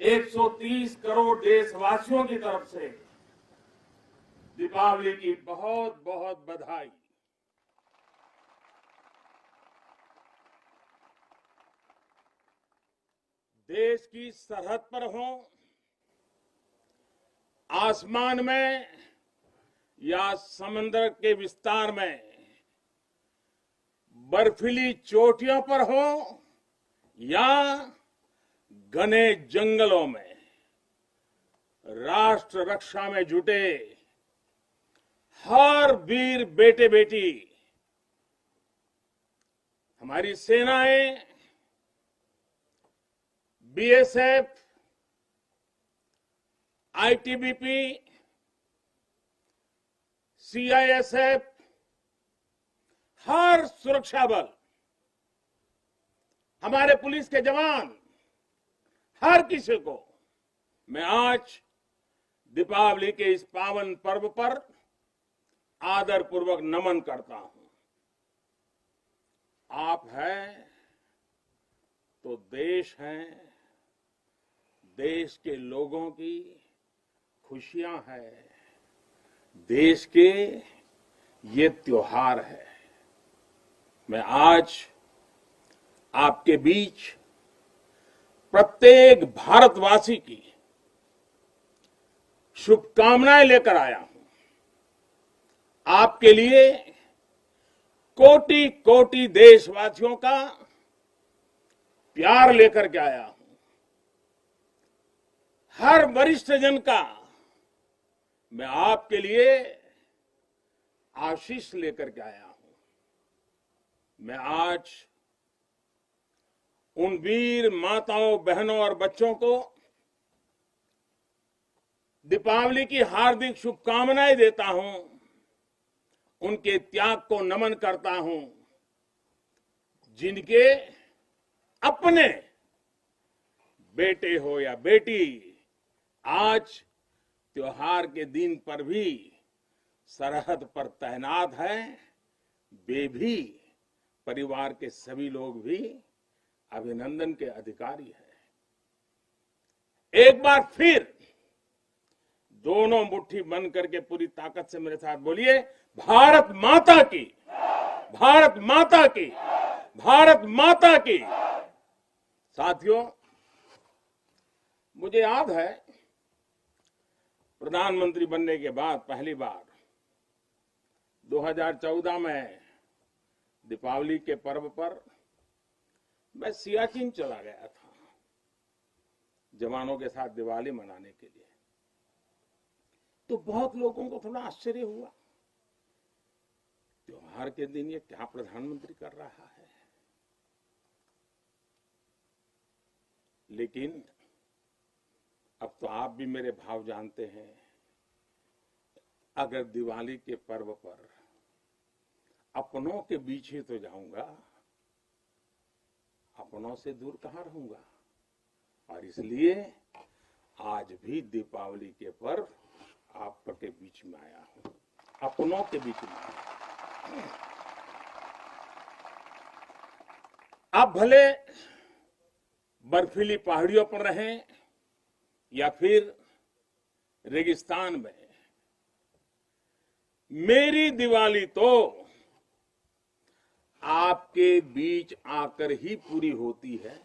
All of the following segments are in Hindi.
130 करोड़ देशवासियों की तरफ से दीपावली की बहुत बहुत बधाई। देश की सरहद पर हो, आसमान में या समंदर के विस्तार में, बर्फीली चोटियों पर हो या घने जंगलों में, राष्ट्र रक्षा में जुटे हर वीर बेटे बेटी, हमारी सेनाएं, बीएसएफ, आईटीबीपी, सीआईएसएफ, हर सुरक्षा बल, हमारे पुलिस के जवान, हर किसी को मैं आज दीपावली के इस पावन पर्व पर आदर पूर्वक नमन करता हूं। आप हैं तो देश है, देश के लोगों की खुशियां है, देश के ये त्योहार है। मैं आज आपके बीच प्रत्येक भारतवासी की शुभकामनाएं लेकर आया हूं। आपके लिए कोटि कोटि देशवासियों का प्यार लेकर के आया हूं। हर वरिष्ठ जन का मैं आपके लिए आशीष लेकर के आया हूं। मैं आज उन वीर माताओं, बहनों और बच्चों को दीपावली की हार्दिक शुभकामनाएं देता हूं, उनके त्याग को नमन करता हूं, जिनके अपने बेटे हो या बेटी आज त्योहार के दिन पर भी सरहद पर तैनात हैं। वे भी, परिवार के सभी लोग भी अभिनंदन के अधिकारी हैं। एक बार फिर दोनों मुट्ठी बंद करके पूरी ताकत से मेरे साथ बोलिए, भारत माता की, भारत माता की, भारत माता की। साथियों, मुझे याद है प्रधानमंत्री बनने के बाद पहली बार 2014 में दीपावली के पर्व पर मैं सियाचिन चला गया था जवानों के साथ दिवाली मनाने के लिए। तो बहुत लोगों को थोड़ा आश्चर्य हुआ, त्योहार के दिन ये क्या प्रधानमंत्री कर रहा है। लेकिन अब तो आप भी मेरे भाव जानते हैं। अगर दिवाली के पर्व पर अपनों के बीच ही तो जाऊंगा, अपनों से दूर कहां रहूंगा। और इसलिए आज भी दीपावली के पर्व आपके बीच में आया हूं, अपनों के बीच में आया हूं। आप भले बर्फीली पहाड़ियों पर रहें या फिर रेगिस्तान में, मेरी दिवाली तो आपके बीच आकर ही पूरी होती है।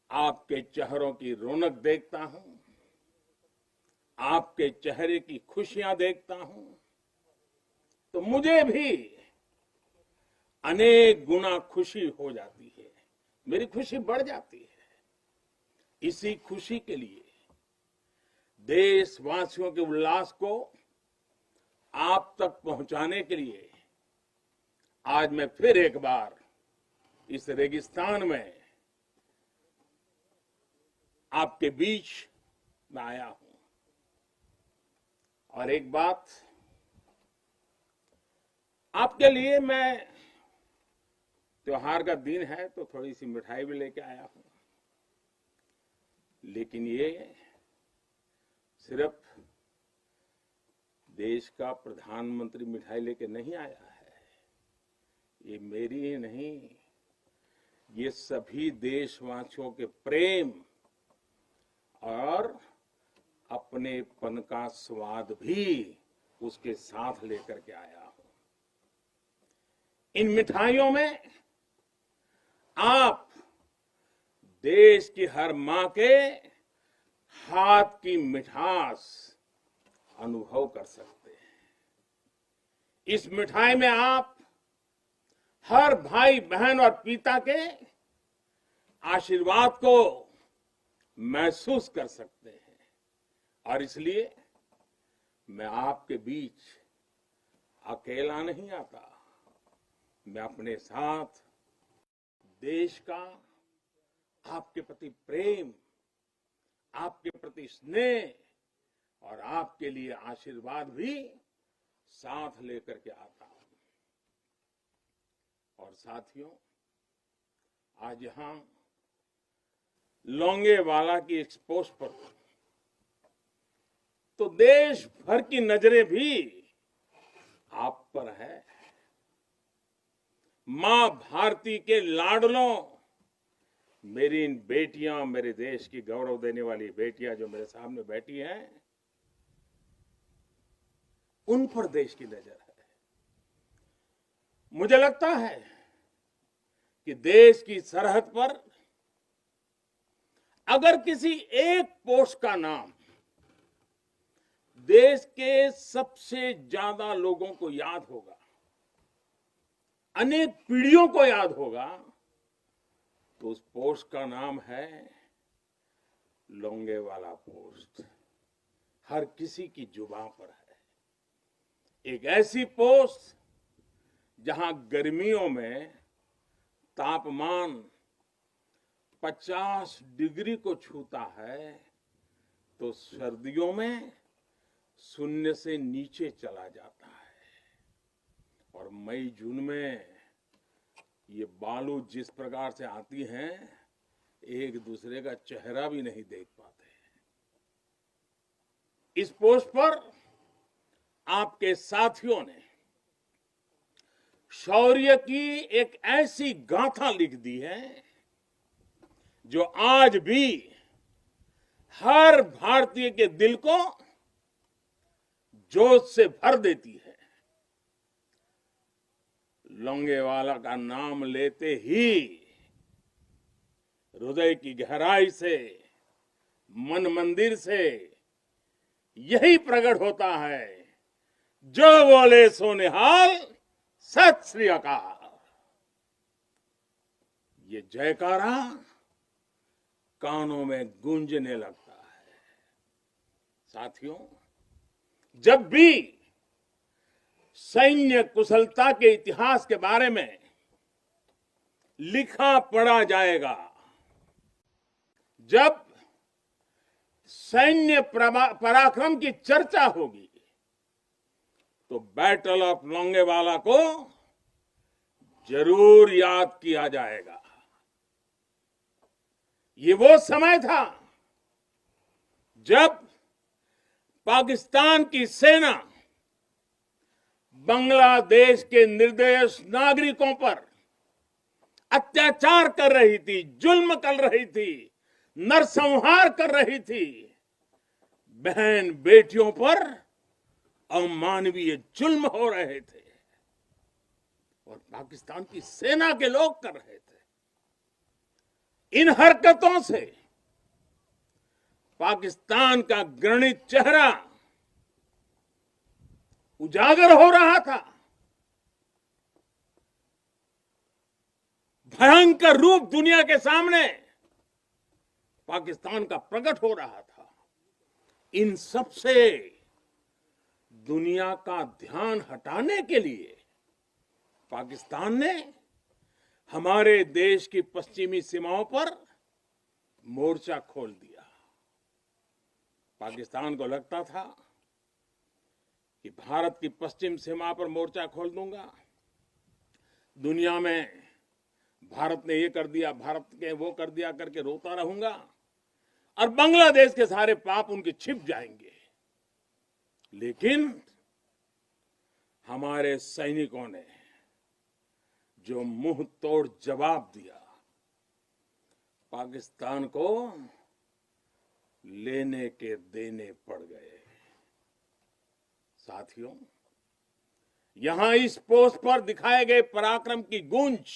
आपके चेहरों की रौनक देखता हूं, आपके चेहरे की खुशियां देखता हूं, तो मुझे भी अनेक गुना खुशी हो जाती है, मेरी खुशी बढ़ जाती है। इसी खुशी के लिए, देशवासियों के उल्लास को आप तक पहुंचाने के लिए आज मैं फिर एक बार इस रेगिस्तान में आपके बीच में आया हूं। और एक बात आपके लिए, मैं त्योहार का दिन है तो थोड़ी सी मिठाई भी लेके आया हूं। लेकिन ये सिर्फ देश का प्रधानमंत्री मिठाई लेके नहीं आया है। ये मेरी ही नहीं, ये सभी देशवासियों के प्रेम और अपनेपन का स्वाद भी उसके साथ लेकर के आया हूं। इन मिठाइयों में आप देश की हर मां के हाथ की मिठास अनुभव कर सकते हैं। इस मिठाई में आप हर भाई बहन और पिता के आशीर्वाद को महसूस कर सकते हैं और इसलिए मैं आपके बीच अकेला नहीं आता। मैं अपने साथ देश का आपके प्रति प्रेम, आपके प्रति स्नेह और आपके लिए आशीर्वाद भी साथ लेकर के आता हूं। और साथियों, आज यहां लोंगेवाला की एक्सपोज पर तो देश भर की नजरें भी आप पर है। मां भारती के लाडलों, मेरी इन बेटियां, मेरे देश की गौरव देने वाली बेटियां जो मेरे सामने बैठी हैं, उन पर देश की नजर है। मुझे लगता है कि देश की सरहद पर अगर किसी एक पोस्ट का नाम देश के सबसे ज्यादा लोगों को याद होगा, अनेक पीढ़ियों को याद होगा, तो उस पोस्ट का नाम है लोंगेवाला पोस्ट। हर किसी की जुबान पर है। एक ऐसी पोस्ट जहां गर्मियों में तापमान 50 डिग्री को छूता है, तो सर्दियों में शून्य से नीचे चला जाता है। और मई जून में ये बालू जिस प्रकार से आती हैं, एक दूसरे का चेहरा भी नहीं देख पाते। इस पोस्ट पर आपके साथियों ने शौर्य की एक ऐसी गाथा लिख दी है जो आज भी हर भारतीय के दिल को जोश से भर देती है। लोंगेवाला का नाम लेते ही हृदय की गहराई से, मन मंदिर से यही प्रकट होता है, जो बोले सो निहाल, सत श्री अकाल। ये जयकारा कानों में गूंजने लगता है। साथियों, जब भी सैन्य कुशलता के इतिहास के बारे में लिखा पढ़ा जाएगा, जब सैन्य पराक्रम की चर्चा होगी, तो बैटल ऑफ लोंगेवाला को जरूर याद किया जाएगा। ये वो समय था जब पाकिस्तान की सेना बांग्लादेश के निर्दोष नागरिकों पर अत्याचार कर रही थी, जुल्म कर रही थी, नरसंहार कर रही थी। बहन बेटियों पर अमानवीय जुल्म हो रहे थे और पाकिस्तान की सेना के लोग कर रहे थे। इन हरकतों से पाकिस्तान का घृणित चेहरा उजागर हो रहा था। भयंकर रूप दुनिया के सामने पाकिस्तान का प्रकट हो रहा था। इन सब से दुनिया का ध्यान हटाने के लिए पाकिस्तान ने हमारे देश की पश्चिमी सीमाओं पर मोर्चा खोल दिया। पाकिस्तान को लगता था कि भारत की पश्चिम सीमा पर मोर्चा खोल दूंगा, दुनिया में भारत ने ये कर दिया, भारत ने वो कर दिया करके रोता रहूंगा और बांग्लादेश के सारे पाप उनके छिप जाएंगे। लेकिन हमारे सैनिकों ने जो मुंह तोड़ जवाब दिया, पाकिस्तान को लेने के देने पड़ गए। साथियों, यहां इस पोस्ट पर दिखाए गए पराक्रम की गूंज,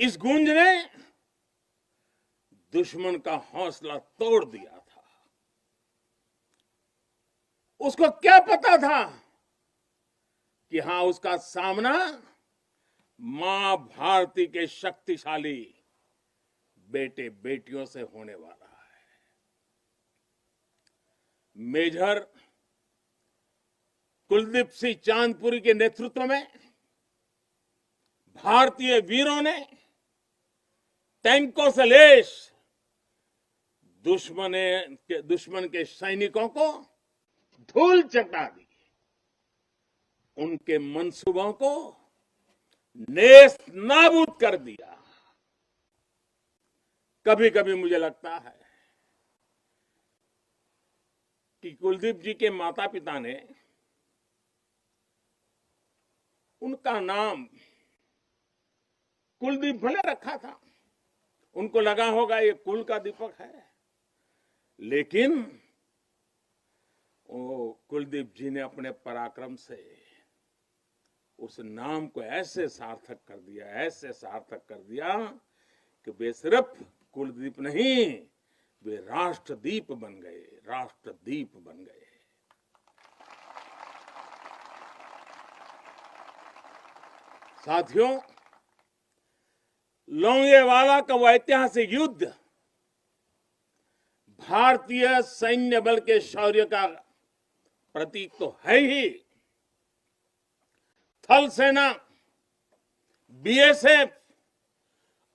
इस गूंज ने दुश्मन का हौसला तोड़ दिया था। उसको क्या पता था कि हां, उसका सामना मां भारती के शक्तिशाली बेटे बेटियों से होने वाला है। मेजर कुलदीप सिंह चांदपुरी के नेतृत्व में भारतीय वीरों ने टैंकों से लैस दुश्मन के सैनिकों को धूल चटा दी। उनके मंसूबों को नेस्त नाबूद कर दिया। कभी कभी मुझे लगता है कि कुलदीप जी के माता पिता ने उनका नाम कुलदीप भले रखा था, उनको लगा होगा ये कुल का दीपक है, लेकिन वो कुलदीप जी ने अपने पराक्रम से उस नाम को ऐसे सार्थक कर दिया, ऐसे सार्थक कर दिया कि वे सिर्फ कुलदीप नहीं, वे राष्ट्रदीप बन गए, राष्ट्रदीप बन गए। साथियों, लोंगेवाला का वो ऐतिहासिक युद्ध भारतीय सैन्य बल के शौर्य का प्रतीक तो है ही। थल सेना, बीएसएफ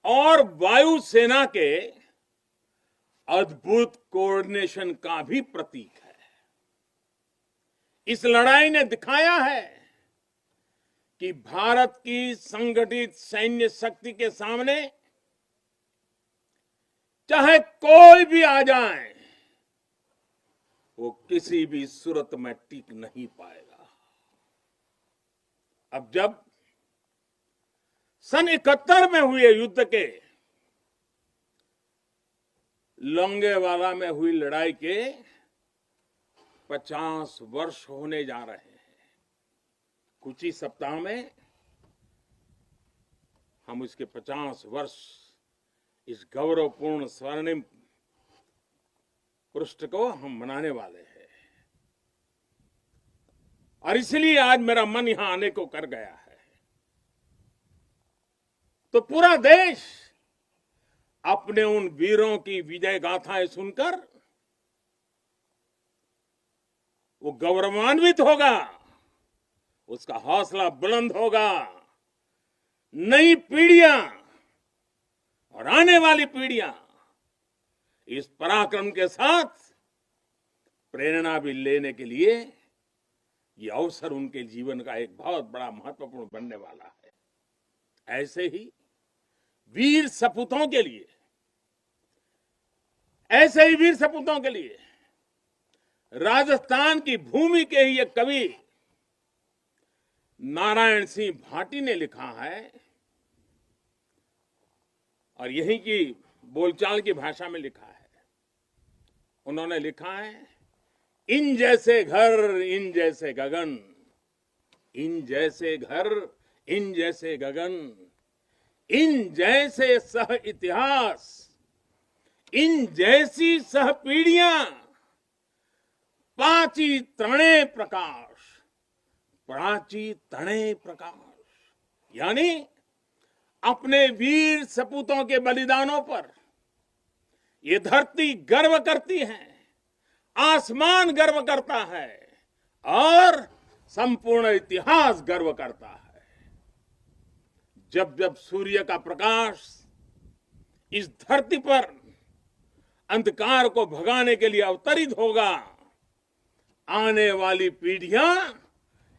और वायुसेना के अद्भुत कोऑर्डिनेशन का भी प्रतीक है। इस लड़ाई ने दिखाया है कि भारत की संगठित सैन्य शक्ति के सामने चाहे कोई भी आ जाए, वो किसी भी सूरत में टिक नहीं पाएगा। अब जब सन 71 में हुए युद्ध के लोंगेवाला में हुई लड़ाई के 50 वर्ष होने जा रहे हैं। कुछ ही सप्ताह में हम इसके 50 वर्ष इस गौरवपूर्ण स्वर्णिम पृष्ठ को हम मनाने वाले हैं। और इसलिए आज मेरा मन यहां आने को कर गया है। तो पूरा देश अपने उन वीरों की विजय गाथाएं सुनकर वो गौरवान्वित होगा, उसका हौसला बुलंद होगा। नई पीढ़ियां और आने वाली पीढ़ियां इस पराक्रम के साथ प्रेरणा भी लेने के लिए ये अवसर उनके जीवन का एक बहुत बड़ा महत्वपूर्ण बनने वाला है। ऐसे ही वीर सपूतों के लिए, ऐसे ही वीर सपूतों के लिए राजस्थान की भूमि के ही एक कवि नारायण सिंह भाटी ने लिखा है, और यही की बोलचाल की भाषा में लिखा है। उन्होंने लिखा है, इन जैसे घर इन जैसे गगन, इन जैसे घर इन जैसे गगन, इन जैसे सह इतिहास, इन जैसी सह पीढ़ियां, पाची तणे प्रकाश, प्राची तणे प्रकाश। यानी अपने वीर सपूतों के बलिदानों पर ये धरती गर्व करती है, आसमान गर्व करता है और संपूर्ण इतिहास गर्व करता है। जब जब सूर्य का प्रकाश इस धरती पर अंधकार को भगाने के लिए अवतरित होगा, आने वाली पीढ़ियां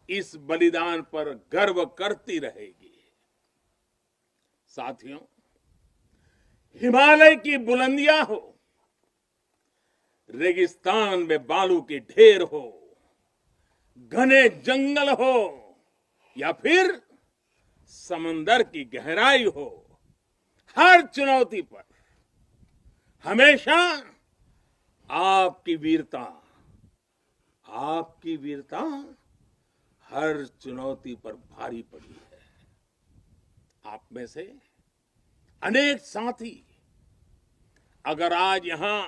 इस बलिदान पर गर्व करती रहेगी। साथियों, हिमालय की बुलंदियां हो, रेगिस्तान में बालू की ढेर हो, घने जंगल हो या फिर समंदर की गहराई हो, हर चुनौती पर हमेशा आपकी वीरता हर चुनौती पर भारी पड़ी है। आप में से अनेक साथी अगर आज यहां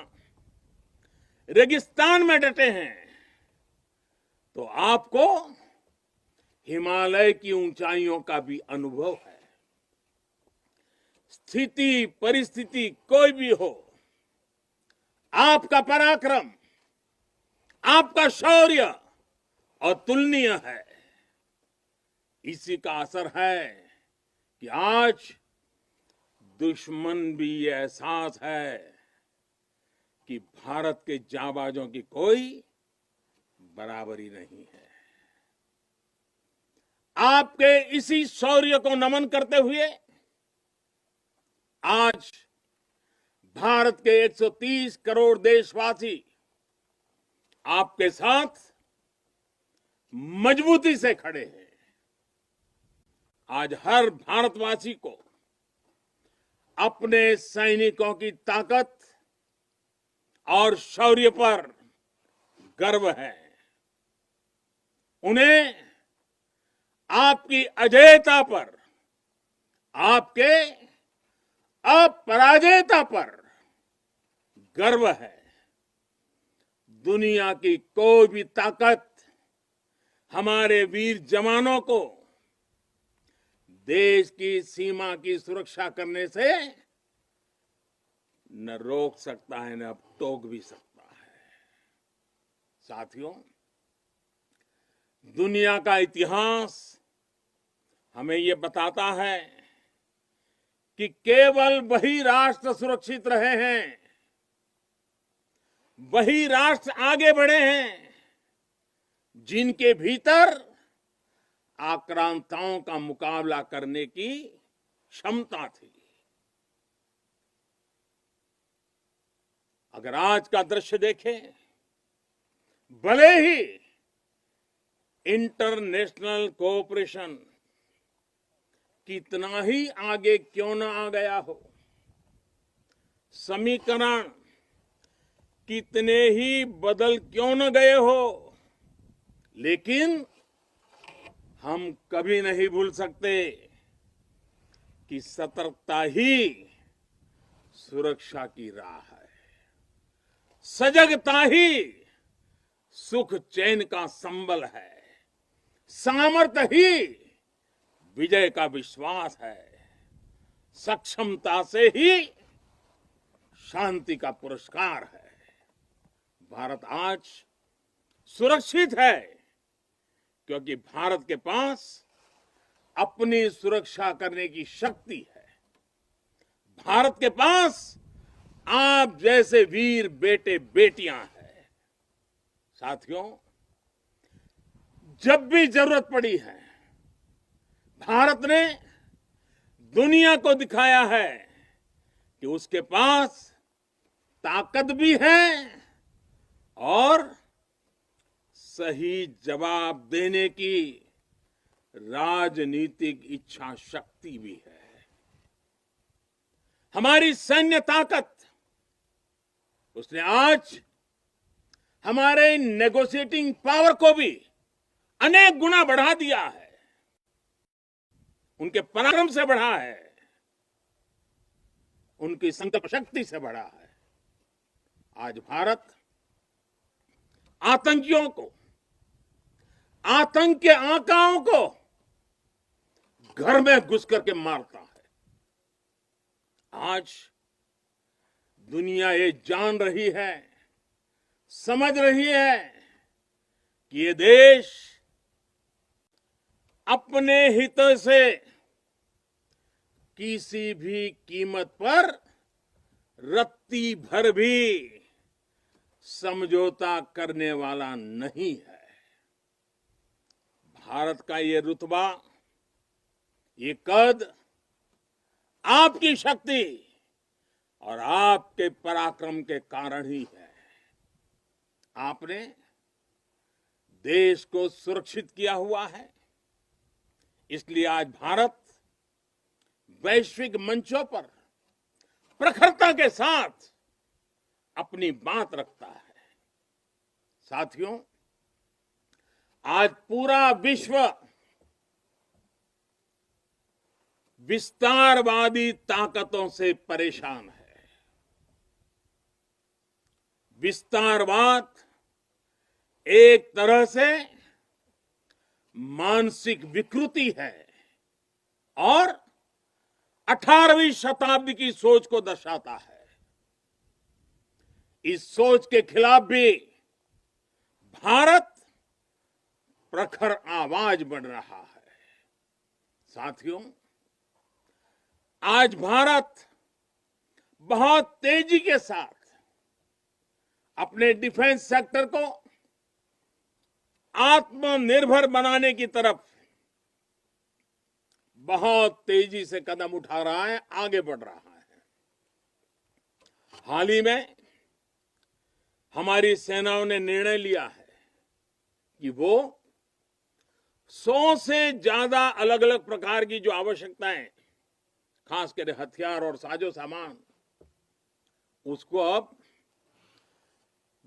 रेगिस्तान में डटे हैं तो आपको हिमालय की ऊंचाइयों का भी अनुभव है। स्थिति परिस्थिति कोई भी हो, आपका पराक्रम, आपका शौर्य अतुलनीय है। इसी का असर है कि आज दुश्मन भी ये एहसास है कि भारत के जांबाजों की कोई बराबरी नहीं है। आपके इसी शौर्य को नमन करते हुए आज भारत के 130 करोड़ देशवासी आपके साथ मजबूती से खड़े हैं। आज हर भारतवासी को अपने सैनिकों की ताकत और शौर्य पर गर्व है। उन्हें आपकी अजेयता पर, आपके अपराजेयता पर गर्व है। दुनिया की कोई भी ताकत हमारे वीर जवानों को देश की सीमा की सुरक्षा करने से न रोक सकता है, न टोक भी सकता है। साथियों, दुनिया का इतिहास हमें ये बताता है कि केवल वही राष्ट्र सुरक्षित रहे हैं, वही राष्ट्र आगे बढ़े हैं जिनके भीतर आक्रांताओं का मुकाबला करने की क्षमता थी। अगर आज का दृश्य देखें, भले ही इंटरनेशनल कोऑपरेशन कितना ही आगे क्यों न आ गया हो, समीकरण कितने ही बदल क्यों न गए हो, लेकिन हम कभी नहीं भूल सकते कि सतर्कता ही सुरक्षा की राह है। सजगता ही सुख चैन का संबल है। सामर्थ्य ही विजय का विश्वास है। सक्षमता से ही शांति का पुरस्कार है। भारत आज सुरक्षित है क्योंकि भारत के पास अपनी सुरक्षा करने की शक्ति है। भारत के पास आप जैसे वीर बेटे बेटियां हैं। साथियों, जब भी जरूरत पड़ी है, भारत ने दुनिया को दिखाया है कि उसके पास ताकत भी है और सही जवाब देने की राजनीतिक इच्छा शक्ति भी है। हमारी सैन्य ताकत उसने आज हमारे नेगोशिएटिंग पावर को भी अनेक गुना बढ़ा दिया है। उनके पराक्रम से बढ़ा है, उनकी संकल्प शक्ति से बढ़ा है। आज भारत आतंकियों को, आतंक के आकाओं को घर में घुस करके मारता है। आज दुनिया ये जान रही है, समझ रही है कि ये देश अपने हितों से किसी भी कीमत पर रत्ती भर भी समझौता करने वाला नहीं है। भारत का ये रुतबा, ये कद आपकी शक्ति और आपके पराक्रम के कारण ही है। आपने देश को सुरक्षित किया हुआ है, इसलिए आज भारत वैश्विक मंचों पर प्रखरता के साथ अपनी बात रखता है। साथियों, आज पूरा विश्व विस्तारवादी ताकतों से परेशान है। विस्तारवाद एक तरह से मानसिक विकृति है और 18वीं शताब्दी की सोच को दर्शाता है। इस सोच के खिलाफ भी भारत प्रखर आवाज बढ़ रहा है। साथियों, आज भारत बहुत तेजी के साथ अपने डिफेंस सेक्टर को आत्मनिर्भर बनाने की तरफ बहुत तेजी से कदम उठा रहा है, आगे बढ़ रहा है। हाल ही में हमारी सेनाओं ने निर्णय लिया है कि वो 100 से ज्यादा अलग अलग प्रकार की जो आवश्यकताएं, खासकर हथियार और साजो सामान, उसको अब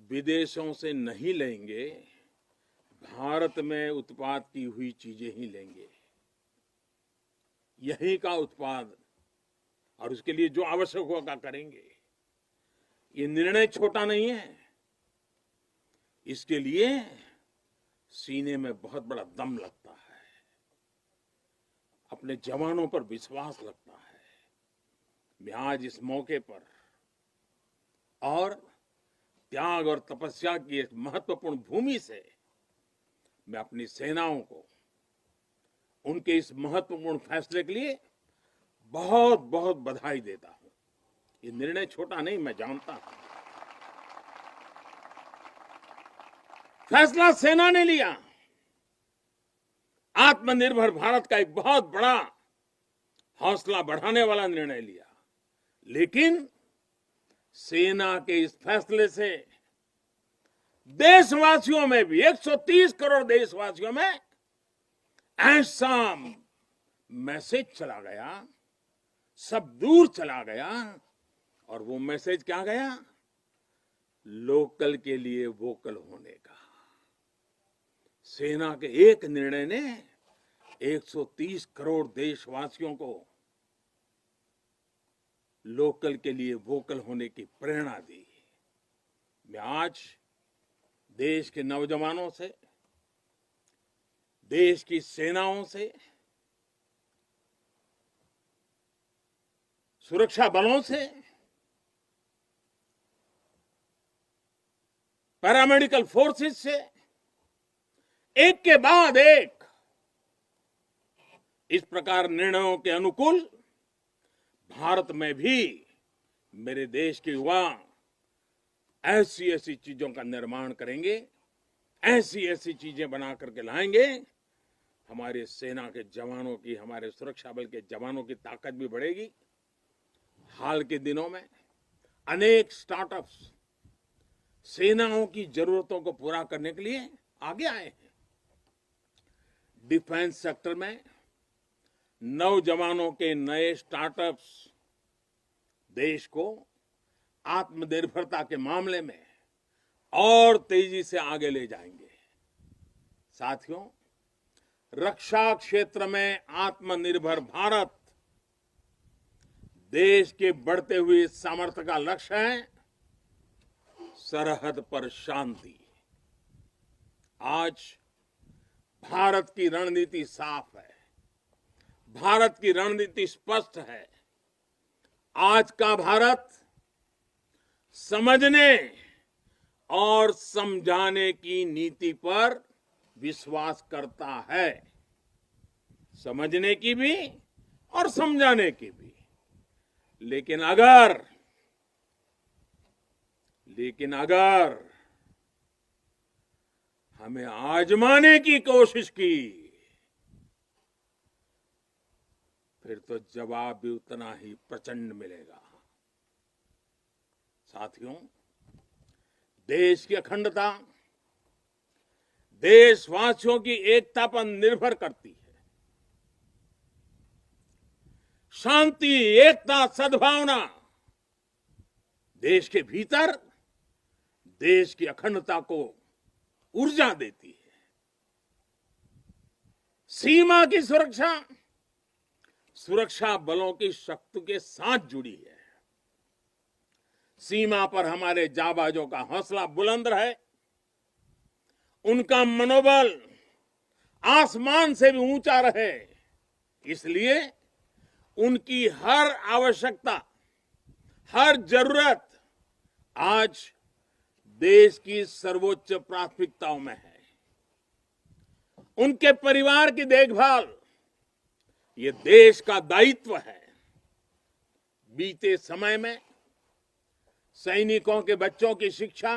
विदेशों से नहीं लेंगे, भारत में उत्पाद की हुई चीजें ही लेंगे। यही का उत्पाद और उसके लिए जो आवश्यक होगा करेंगे। ये निर्णय छोटा नहीं है। इसके लिए सीने में बहुत बड़ा दम लगता है, अपने जवानों पर विश्वास लगता है। मैं आज इस मौके पर और त्याग और तपस्या की एक महत्वपूर्ण भूमि से मैं अपनी सेनाओं को उनके इस महत्वपूर्ण फैसले के लिए बहुत बहुत बधाई देता हूं। ये निर्णय छोटा नहीं, मैं जानता हूं। फैसला सेना ने लिया, आत्मनिर्भर भारत का एक बहुत बड़ा हौसला बढ़ाने वाला निर्णय लिया। लेकिन सेना के इस फैसले से देशवासियों में भी, 130 करोड़ देशवासियों में ऐसा मैसेज चला गया, सब दूर चला गया। और वो मैसेज क्या गया? लोकल के लिए वोकल होने का। सेना के एक निर्णय ने 130 करोड़ देशवासियों को लोकल के लिए वोकल होने की प्रेरणा दी। मैं आज देश के नौजवानों से, देश की सेनाओं से, सुरक्षा बलों से, पैरामेडिकल फोर्सेस से एक के बाद एक इस प्रकार निर्णयों के अनुकूल भारत में भी मेरे देश के युवा ऐसी ऐसी चीजों का निर्माण करेंगे, ऐसी ऐसी चीजें बना करके लाएंगे। हमारे सेना के जवानों की, हमारे सुरक्षा बल के जवानों की ताकत भी बढ़ेगी। हाल के दिनों में अनेक स्टार्टअप्स सेनाओं की जरूरतों को पूरा करने के लिए आगे आए हैं। डिफेंस सेक्टर में नौजवानों के नए स्टार्टअप्स देश को आत्मनिर्भरता के मामले में और तेजी से आगे ले जाएंगे। साथियों, रक्षा क्षेत्र में आत्मनिर्भर भारत देश के बढ़ते हुए सामर्थ्य का लक्ष्य है। सरहद पर शांति। आज भारत की रणनीति साफ है, भारत की रणनीति स्पष्ट है। आज का भारत समझने और समझाने की नीति पर विश्वास करता है, समझने की भी और समझाने की भी। लेकिन अगर हमें आजमाने की कोशिश की, फिर तो जवाब भी उतना ही प्रचंड मिलेगा। साथियों, देश की अखंडता देशवासियों की एकता पर निर्भर करती है। शांति, एकता, सद्भावना देश के भीतर देश की अखंडता को ऊर्जा देती है। सीमा की सुरक्षा सुरक्षा बलों की शक्ति के साथ जुड़ी है। सीमा पर हमारे जाबाजों का हौसला बुलंद रहे, उनका मनोबल आसमान से भी ऊंचा रहे, इसलिए उनकी हर आवश्यकता, हर जरूरत आज देश की सर्वोच्च प्राथमिकताओं में है। उनके परिवार की देखभाल ये देश का दायित्व है। बीते समय में सैनिकों के बच्चों की शिक्षा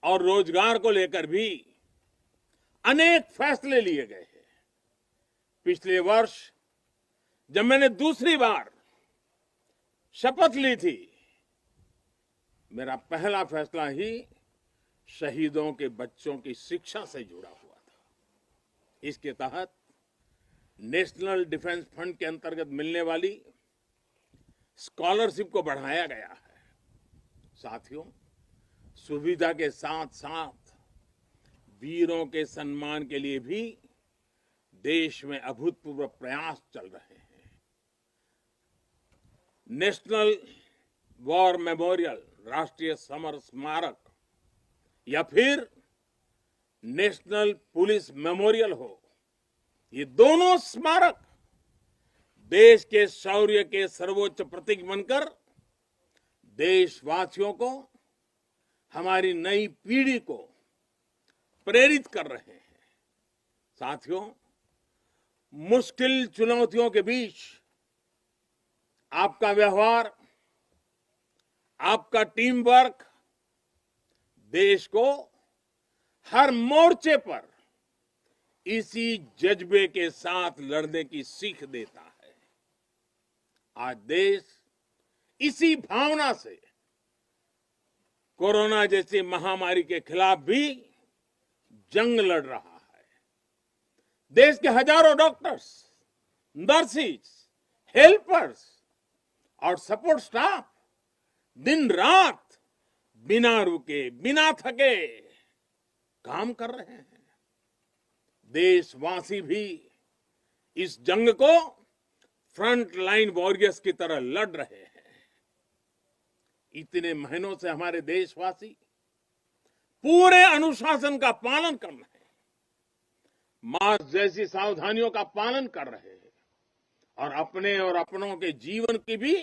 और रोजगार को लेकर भी अनेक फैसले लिए गए हैं। पिछले वर्ष जब मैंने दूसरी बार शपथ ली थी, मेरा पहला फैसला ही शहीदों के बच्चों की शिक्षा से जुड़ा हुआ था। इसके तहत नेशनल डिफेंस फंड के अंतर्गत मिलने वाली स्कॉलरशिप को बढ़ाया गया है। साथियों, सुविधा के साथ साथ वीरों के सम्मान के लिए भी देश में अभूतपूर्व प्रयास चल रहे हैं। नेशनल वॉर मेमोरियल, राष्ट्रीय समर स्मारक, या फिर नेशनल पुलिस मेमोरियल हो, ये दोनों स्मारक देश के शौर्य के सर्वोच्च प्रतीक बनकर देशवासियों को, हमारी नई पीढ़ी को प्रेरित कर रहे हैं। साथियों, मुश्किल चुनौतियों के बीच आपका व्यवहार, आपका टीम वर्क देश को हर मोर्चे पर इसी जज्बे के साथ लड़ने की सीख देता है। आज देश इसी भावना से कोरोना जैसी महामारी के खिलाफ भी जंग लड़ रहा है। देश के हजारों डॉक्टर्स, नर्सिस, हेल्पर्स और सपोर्ट स्टाफ दिन रात बिना रुके, बिना थके काम कर रहे हैं। देशवासी भी इस जंग को फ्रंट लाइन वॉरियर्स की तरह लड़ रहे हैं। इतने महीनों से हमारे देशवासी पूरे अनुशासन का पालन कर रहे हैं, मास्क जैसी सावधानियों का पालन कर रहे हैं और अपने और अपनों के जीवन की भी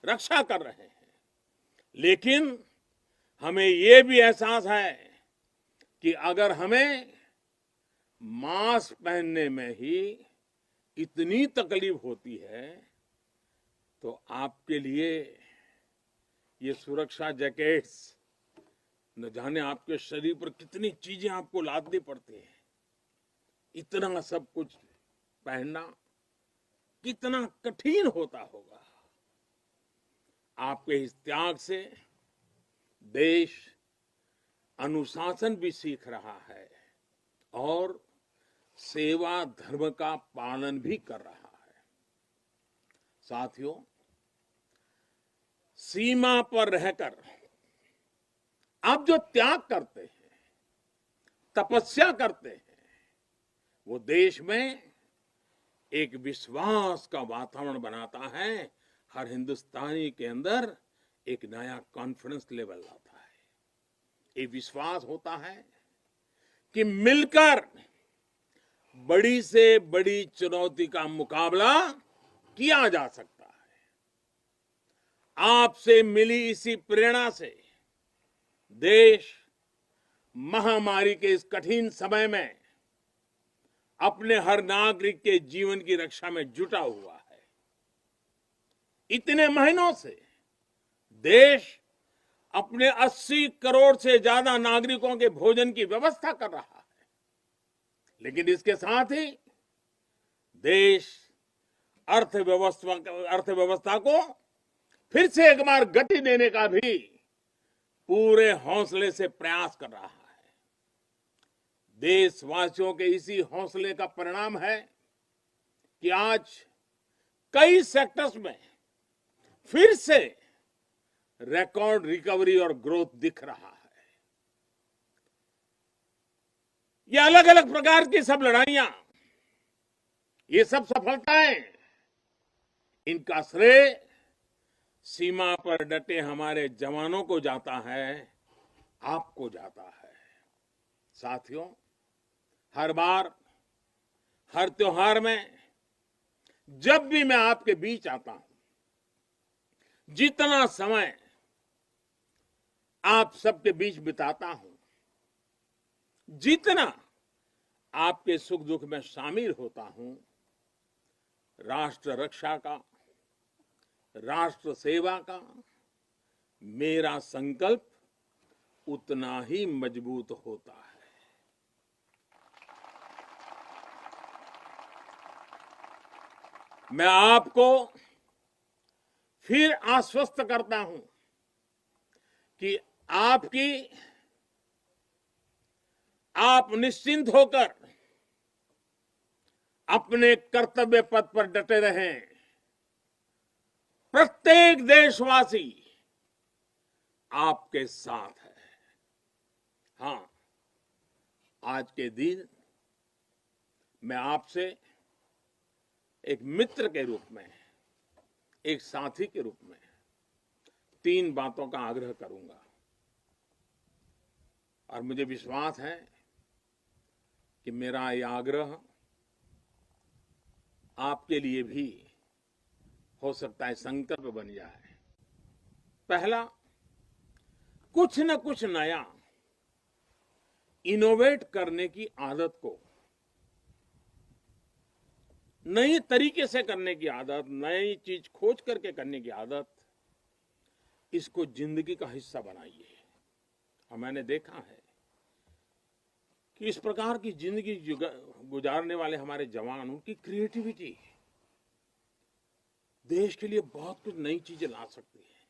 रक्षा कर रहे हैं। लेकिन हमें ये भी एहसास है कि अगर हमें मास्क पहनने में ही इतनी तकलीफ होती है, तो आपके लिए ये सुरक्षा जैकेट्स न जाने आपके शरीर पर कितनी चीजें आपको लादनी पड़ती हैं। इतना सब कुछ पहनना कितना कठिन होता होगा। आपके इस त्याग से देश अनुशासन भी सीख रहा है और सेवा धर्म का पालन भी कर रहा है। साथियों, सीमा पर रहकर आप जो त्याग करते हैं, तपस्या करते हैं, वो देश में एक विश्वास का वातावरण बनाता है। हर हिंदुस्तानी के अंदर एक नया कॉन्फिडेंस लेवल आता है। ये विश्वास होता है कि मिलकर बड़ी से बड़ी चुनौती का मुकाबला किया जा सकता है। आपसे मिली इसी प्रेरणा से देश महामारी के इस कठिन समय में अपने हर नागरिक के जीवन की रक्षा में जुटा हुआ है। इतने महीनों से देश अपने 80 करोड़ से ज्यादा नागरिकों के भोजन की व्यवस्था कर रहा है, लेकिन इसके साथ ही देश अर्थव्यवस्था को फिर से एक बार गति देने का भी पूरे हौसले से प्रयास कर रहा है। देशवासियों के इसी हौसले का परिणाम है कि आज कई सेक्टर्स में फिर से रिकॉर्ड रिकवरी और ग्रोथ दिख रहा है। ये अलग अलग प्रकार की सब लड़ाइयां, ये सब सफलताएं, इनका श्रेय सीमा पर डटे हमारे जवानों को जाता है, आपको जाता है। साथियों, हर बार, हर त्योहार में जब भी मैं आपके बीच आता हूं, जितना समय आप सबके बीच बिताता हूं, जितना आपके सुख दुख में शामिल होता हूं, राष्ट्र रक्षा का, राष्ट्र सेवा का मेरा संकल्प उतना ही मजबूत होता है। मैं आपको फिर आश्वस्त करता हूं कि आप निश्चिंत होकर अपने कर्तव्य पथ पर डटे रहें। प्रत्येक देशवासी आपके साथ है। हां, आज के दिन मैं आपसे एक मित्र के रूप में, एक साथी के रूप में 3 बातों का आग्रह करूंगा, और मुझे विश्वास है कि मेरा यह आग्रह आपके लिए भी हो सकता है संकल्प बन जाए। पहला, कुछ न कुछ नया इनोवेट करने की आदत को, नई तरीके से करने की आदत, नई चीज खोज करके करने की आदत, इसको जिंदगी का हिस्सा बनाइए। और मैंने देखा है कि इस प्रकार की जिंदगी गुजारने वाले हमारे जवान, उनकी क्रिएटिविटी देश के लिए बहुत कुछ नई चीजें ला सकती है।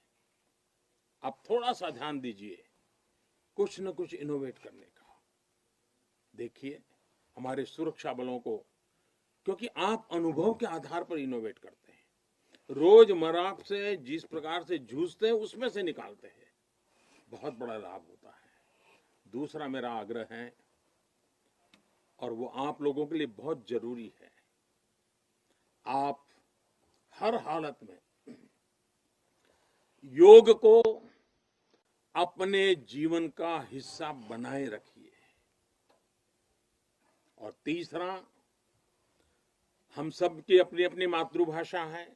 आप थोड़ा सा ध्यान दीजिए कुछ न कुछ इनोवेट करने का। देखिए हमारे सुरक्षा बलों को, क्योंकि आप अनुभव के आधार पर इनोवेट करते हैं, रोजमर्रा से जिस प्रकार से जूझते हैं उसमें से निकालते हैं, बहुत बड़ा लाभ होता है। दूसरा मेरा आग्रह है, और वो आप लोगों के लिए बहुत जरूरी है, आप हर हालत में योग को अपने जीवन का हिस्सा बनाए रखिए। और तीसरा, हम सब की अपनी अपनी मातृभाषा है।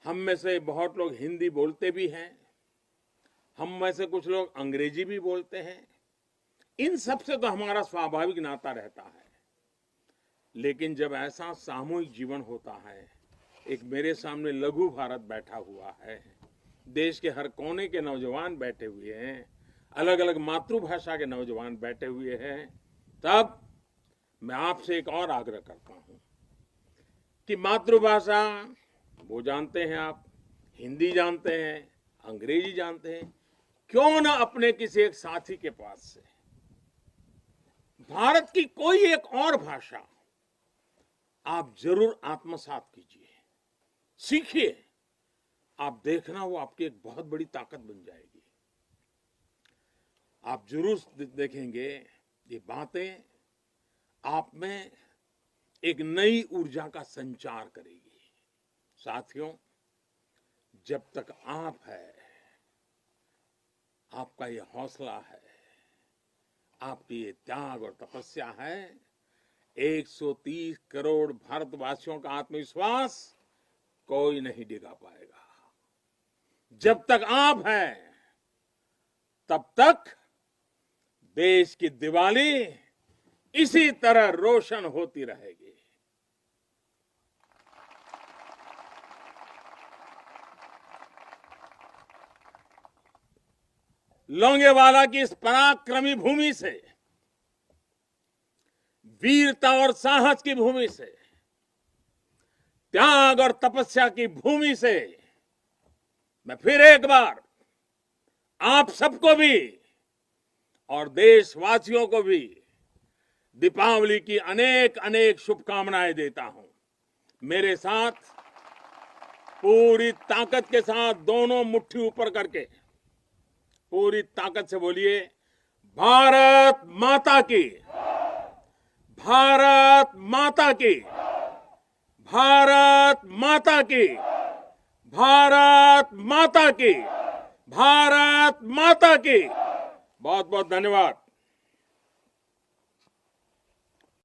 हम में से बहुत लोग हिंदी बोलते भी हैं, हम में से कुछ लोग अंग्रेजी भी बोलते हैं। इन सब से तो हमारा स्वाभाविक नाता रहता है। लेकिन जब ऐसा सामूहिक जीवन होता है, एक मेरे सामने लघु भारत बैठा हुआ है, देश के हर कोने के नौजवान बैठे हुए हैं, अलग अलग मातृभाषा के नौजवान बैठे हुए हैं, तब मैं आपसे एक और आग्रह करता हूं कि मातृभाषा वो जानते हैं आप, हिंदी जानते हैं, अंग्रेजी जानते हैं, क्यों ना अपने किसी एक साथी के पास से भारत की कोई एक और भाषा आप जरूर आत्मसात कीजिए, सीखिए। आप देखना वो आपकी एक बहुत बड़ी ताकत बन जाएगी। आप जरूर देखेंगे ये बातें आप में एक नई ऊर्जा का संचार करेगी। साथियों, जब तक आप है, आपका ये हौसला है, आपकी ये त्याग और तपस्या है, 130 करोड़ भारतवासियों का आत्मविश्वास कोई नहीं डिगा पाएगा। जब तक आप हैं, तब तक देश की दिवाली इसी तरह रोशन होती रहेगी। लोंगेवाला की इस पराक्रमी भूमि से, वीरता और साहस की भूमि से, त्याग और तपस्या की भूमि से मैं फिर एक बार आप सबको भी और देशवासियों को भी दीपावली की अनेक अनेक शुभकामनाएं देता हूं। मेरे साथ पूरी ताकत के साथ दोनों मुट्ठी ऊपर करके पूरी ताकत से बोलिए, भारत माता की, भारत माता की, भारत माता की, भारत माता की, भारत माता की। बहुत बहुत धन्यवाद।